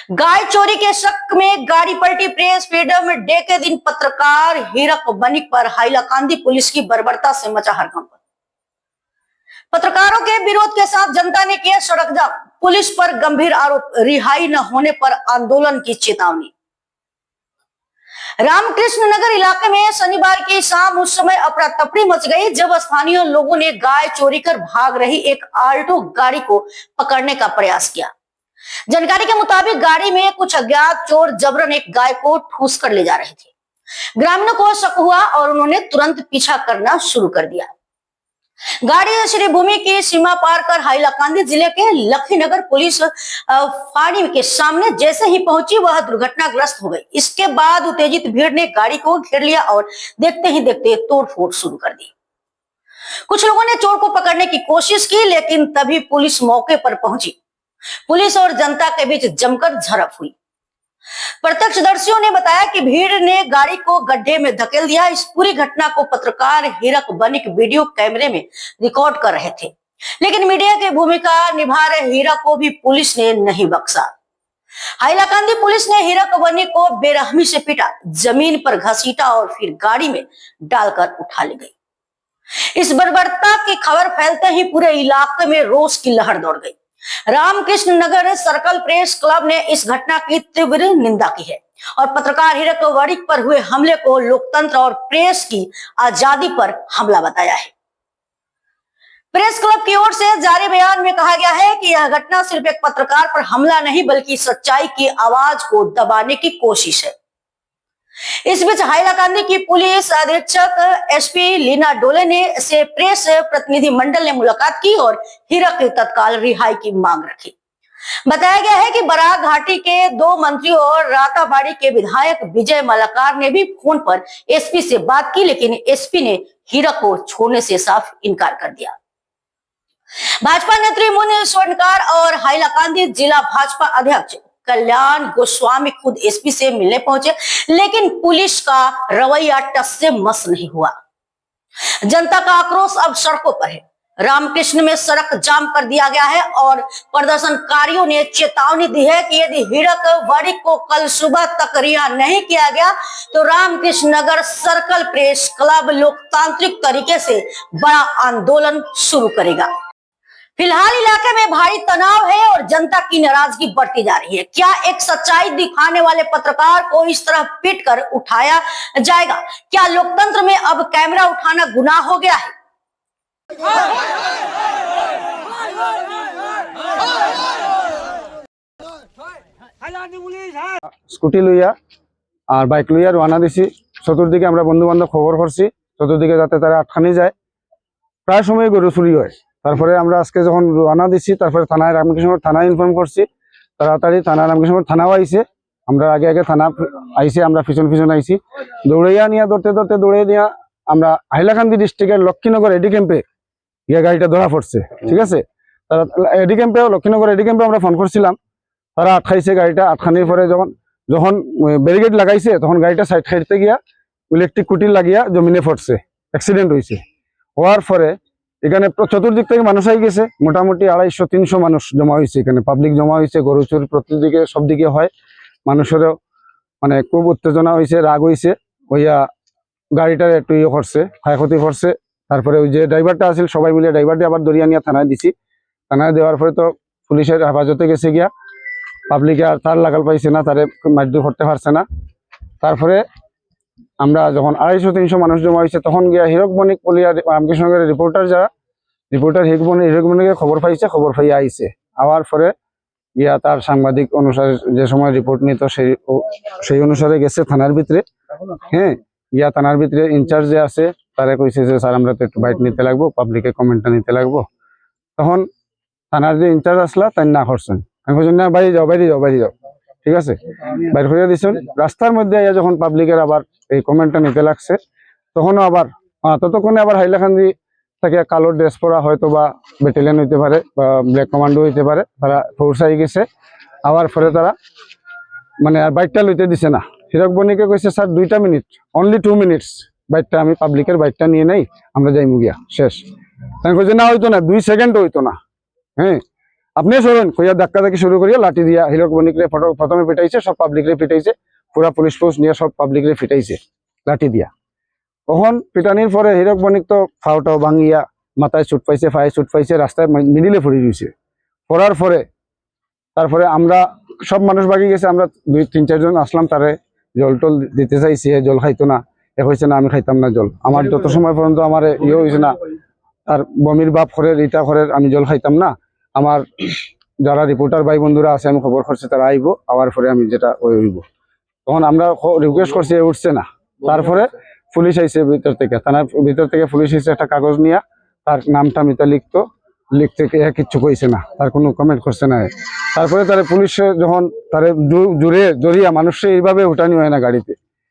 गाय चोरी के शक में गाड़ी पलटी। प्रेस फ्रीडम डे के दिन पत्रकार हीरक बनिक पर हाईलाकांदी पुलिस की बर्बरता से मचा हड़कंप। पत्रकारों के विरोध के साथ जनता ने किया सड़क जाम। पुलिस पर गंभीर आरोप, रिहाई न होने पर आंदोलन की चेतावनी। रामकृष्ण नगर इलाके में शनिवार की शाम उस समय अफरा तफरी मच गई जब स्थानीय लोगों ने गाय चोरी कर भाग रही एक आल्टो गाड़ी को पकड़ने का प्रयास किया। जानकारी के मुताबिक गाड़ी में कुछ अज्ञात चोर जबरन एक गाय को ठूस कर ले जा रहे थे। ग्रामीणों को शक हुआ और उन्होंने तुरंत पीछा करना शुरू कर दिया। गाड़ी श्रीभूमि की सीमा पार कर हाईलाकांदी जिले के लखीनगर पुलिस फाड़ी के सामने जैसे ही पहुंची वह दुर्घटनाग्रस्त हो गई। इसके बाद उत्तेजित भीड़ ने गाड़ी को घेर लिया और देखते ही देखते तोड़फोड़ शुरू कर दी। कुछ लोगों ने चोर को पकड़ने की कोशिश की, लेकिन तभी पुलिस मौके पर पहुंची। पुलिस और जनता के बीच जमकर झड़प हुई। प्रत्यक्षदर्शियों ने बताया कि भीड़ ने गाड़ी को गड्ढे में धकेल दिया। इस पूरी घटना को पत्रकार हीरक बनिक वीडियो कैमरे में रिकॉर्ड कर रहे थे, लेकिन मीडिया की भूमिका निभा रहे हीरक को भी पुलिस ने नहीं बख्शा। हाईलाकांदी पुलिस ने हीरक बनिक को बेरहमी से पीटा, जमीन पर घसीटा और फिर गाड़ी में डालकर उठा ले गई। इस बर्बरता की खबर फैलते ही पूरे इलाके में रोष की लहर दौड़ गई। रामकृष्ण नगर सर्कल प्रेस क्लब ने इस घटना की तीव्र निंदा की है और पत्रकार हीरक बनिक पर हुए हमले को लोकतंत्र और प्रेस की आजादी पर हमला बताया है। प्रेस क्लब की ओर से जारी बयान में कहा गया है कि यह घटना सिर्फ एक पत्रकार पर हमला नहीं बल्कि सच्चाई की आवाज को दबाने की कोशिश है। इस बीच हाईलाकांदी की पुलिस अधीक्षक एसपी लीना डोले ने से प्रेस प्रतिनिधि मंडल ने मुलाकात की और हीरक की तत्काल रिहाई की मांग रखी। बताया गया है कि बराक घाटी के 2 मंत्रियों और राताबाड़ी के विधायक विजय मलाकार ने भी फोन पर एसपी से बात की, लेकिन एसपी ने हीरक को छोड़ने से साफ इनकार कर दिया। भाजपा नेत्री मुनि स्वर्णकार और हाईलाकांदी जिला भाजपा अध्यक्ष कल्याण गोस्वामी खुद एसपी से मिलने पहुंचे, लेकिन पुलिस का रवैया टस से मस नहीं हुआ। जनता का आक्रोश अब सड़कों पर है। रामकृष्ण में सड़क जाम कर दिया गया है और प्रदर्शनकारियों ने चेतावनी दी है कि यदि हीरक बनिक को कल सुबह तक रिहा नहीं किया गया तो रामकृष्ण नगर सर्कल प्रेस क्लब लोकतांत्रिक तरीके से बड़ा आंदोलन शुरू करेगा। फिलहाल इलाके में भारी तनाव है और जनता की नाराजगी बढ़ती जा रही है। क्या एक सच्चाई दिखाने वाले पत्रकार को इस तरह पीट कर उठाया जाएगा? क्या लोकतंत्र में अब कैमरा उठाना गुनाह हो गया है? स्कूटी लइया और बाइक लइया रवाना दिছি। चतुर्दिके আমরা বন্ধু বান্ধব খবর করছি চতুর্দিকে যাতে তারা আটকানি যায়। প্রায় সময় গরু চুরি হয়। তারপরে আমরা আজকে যখন রওনা দিছি তারপরে থানায় রামকৃষ্ণ থানায় ইনফর্ম করছি। তাড়াতাড়ি থানা রামকৃষ্ণ থানাও আইছে। আমরা আগে থানা আইছে, আমরা পিছন আইছি। দৌড়াইয়া নিয়ে দৌড়তে দৌড়ে নিয়ে আমরা হাইলাকান্দি ডিস্ট্রিক্টের লক্ষ্মীনগর এডি ক্যাম্পে গিয়ে গাড়িটা ধরা পড়ছে। ঠিক আছে, তারা এডি ক্যাম্পে লক্ষ্মীনগর এডি ক্যাম্পে আমরা ফোন করছিলাম। তারা আটকাইছে গাড়িটা। আটকানির পরে যখন ব্যারিকেড লাগাইছে তখন গাড়িটা সাইড খাইতে গিয়া ইলেকট্রিক কুটি লাগিয়া জমিনে পড়ছে। অ্যাক্সিডেন্ট হয়েছে। হওয়ার পরে এখানে চতুর্দিক থেকে মানুষ আই গেছে। মোটামুটি 250-300 মানুষ জমা হয়েছে। এখানে পাবলিক জমা হয়েছে। গরু চুরি প্রতিদিকে সব দিকে হয়। মানুষেরও মানে খুব উত্তেজনা হয়েছে, রাগ হয়েছে। হইয়া গাড়িটার একটু ইয়ে করছে, ক্ষয়ক্ষতি করছে। তারপরে ওই যে ড্রাইভারটা আছিল সবাই মিলে ড্রাইভারটি আবার দরিয়া নিয়ে থানায় দিছি। থানায় দেওয়ার পরে তো পুলিশের হেফাজতে গেছে গিয়া। পাবলিকে আর তার লাগাল পাইছে না, তারে মারধর করতে পারছে না। তারপরে আমরা যখন 250-300 মানুষ জমা হয়েছে তখন গিয়া হীরক বনিক পলিয়া রামকৃষ্ণনগরের রিপোর্টার হীরক বনিকের খবর পাইছে। খবর পাইয়া আইছে। আওয়ার পরে গিয়া তার সাংবাদিক অনুসারে যে সময় রিপোর্ট নিত সেই অনুসারে গেছে থানার ভিতরে। হ্যাঁ, গিয়া থানার ভিতরে ইনচার্জ যে আছে তারা কইছে যে স্যার আমরা তো একটু বাইট নিতে লাগবো, পাবলিকের কমেন্টটা নিতে লাগবো। তখন থানার যে ইনচার্জ আসলা তাই না করছেন। আমি বলছি না, বাইরে যাও। ঠিক আছে, বাইর করে দিচ্ছেন। রাস্তার মধ্যে যখন পাবলিকের আবার এই কমেন্টটা নিতে লাগছে তখনও আবার ততক্ষণে আবার হাইলাকান্দি থেকে কালো ড্রেস পরা হয়তো বা ব্যাটালিয়ন হইতে পারে বা ব্ল্যাক কমান্ডো হইতে পারে, তারা ফোর্স আই গেছে। আবার পরে তারা মানে আর বাইকটা লইতে দিছে না। হীরক বনিকে কইছে স্যার 2 মিনিট, অনলি 2 মিনিটস, বাইকটা আমি পাবলিকের বাইকটা নিয়ে নেই, আমরা যাইমু গিয়া শেষ। আমি কইছে না হইতো না, 2 সেকেন্ড হইতো না। হ্যাঁ, আপনি সরেন কইয়া ধাক্কা ধাক্কি শুরু করিয়া লাঠি দিয়া হিরক বণিকরে প্রথমে পিটাইছে, সব পাবলিকরে পিটাইছে, পুরা পুলিশ ফোর্স নিয়ে সব পাবলিকরে পিটাইছে লাঠি দিয়া। তখন পিটানির পরে হিরক বণিক তো ফাওটাও ভাঙিয়া মাথায় চুট পাইছে, ফায়ে চুট পাইছে, রাস্তায় মিডিলে পড়ে গেছে। পড়ার পরে তারপরে আমরা সব মানুষ বাকি গেছে, আমরা 2-3-4 জন আসলাম, তারে জল টল দিতে চাইছি, জল খাইতো না, এ হয়েছে না আমি খাইতাম না জল, আমার যত সময় পর্যন্ত আমার ইয়ে হয়েছে না, আর বমির বাপ করে রিটা করে আমি জল খাইতাম না, আমার যারা রিপোর্টার ভাই বন্ধুরা আছে আমি খবর করছি তারা আইবো, আবার পরে আমি যেটা ওই হইব। তখন আমরা রিকোয়েস্ট করছি, উঠছে না। তারপরে পুলিশ আইছে ভিতর থেকে, থানার ভিতর থেকে পুলিশ এসে একটা কাগজ নিয়ে তার নামটা মিতা লিখতে কিচ্ছু কইছে না, তার কোনো কমেন্ট করছে না। তারপরে তার পুলিশে যখন তার জোরে জড়িয়া মানুষে এইভাবে উঠানি হয় না গাড়িতে,